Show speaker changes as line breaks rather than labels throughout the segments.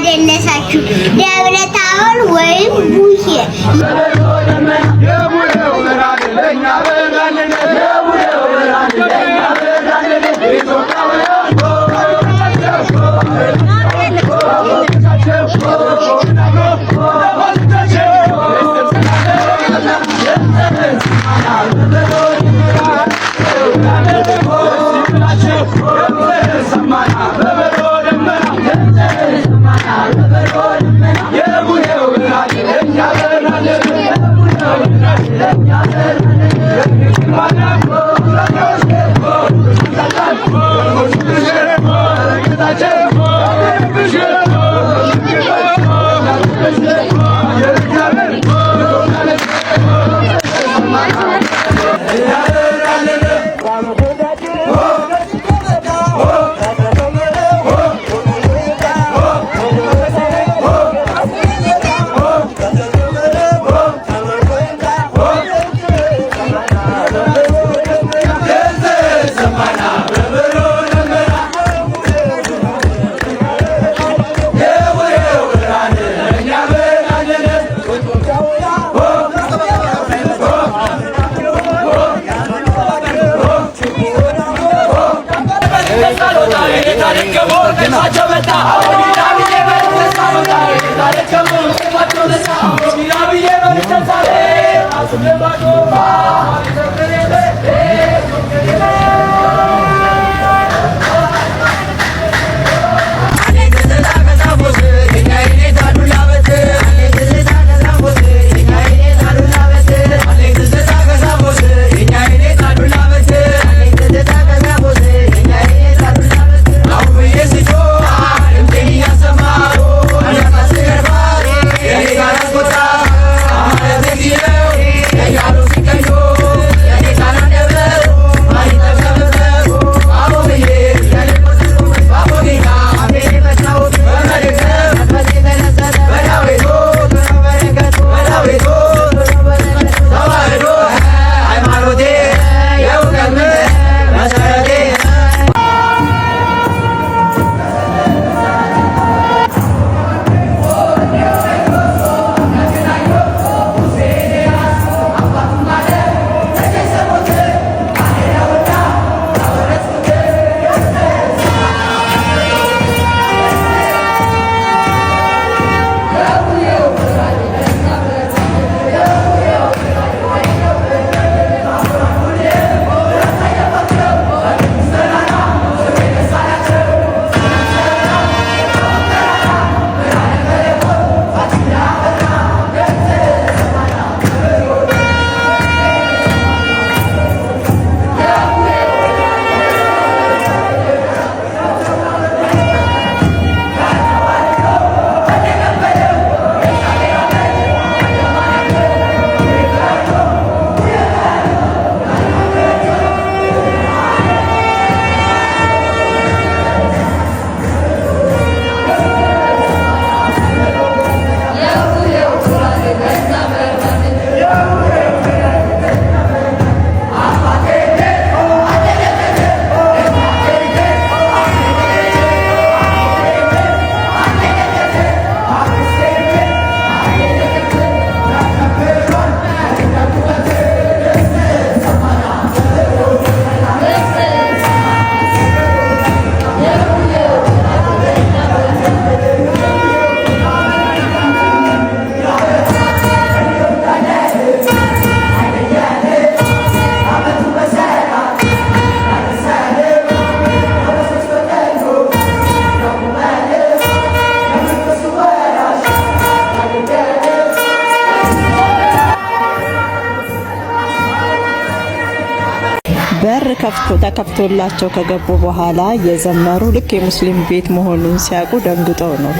አደረሳችሁ። ደብረ ታቦር ወይም ቡሄ
በር ተከፍቶላቸው ከገቡ በኋላ የዘመሩ ልክ የሙስሊም ቤት መሆኑን ሲያውቁ ደንግጠው ነው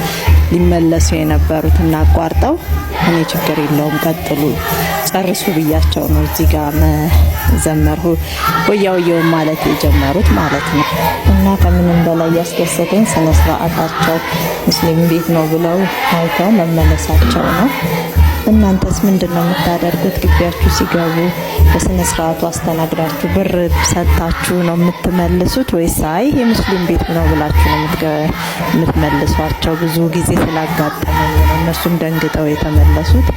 ሊመለሱ የነበሩትና አቋርጠው እኔ ችግር የለውም ቀጥሉ ጨርሱ ብያቸው ነው እዚህ ጋር መዘመር ወያውየው ማለት የጀመሩት ማለት ነው። እና ከምንም በላይ ያስደሰተኝ ስነ ስርዓታቸው ሙስሊም ቤት ነው ብለው አይተው መመለሳቸው ነው። እናንተስ ምንድነው የምታደርጉት? ግቢያችሁ ሲገቡ በስነ ስርዓቱ አስተናግዳችሁ ብር ሰጣችሁ ነው የምትመልሱት ወይስ አይ የሙስሊም ቤት ነው ብላችሁ ነው የምትመልሷቸው? ብዙ ጊዜ ስላጋጠመኝ ነው እነሱም ደንግጠው የተመለሱት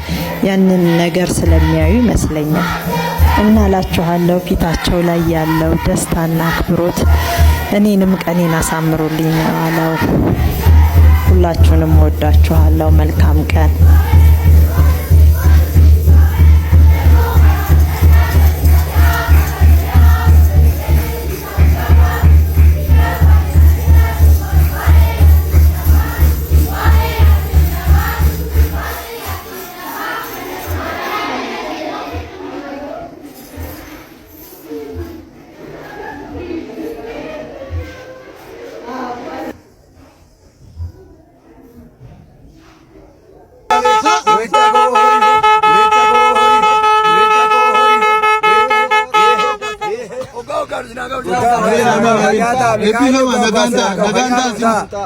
ያንን ነገር ስለሚያዩ ይመስለኛል። እና እላችኋለሁ ፊታቸው ላይ ያለው ደስታና አክብሮት እኔንም ቀኔን አሳምሮልኝ አለው። ሁላችሁንም ወዳችኋለሁ። መልካም ቀን።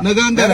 Naganda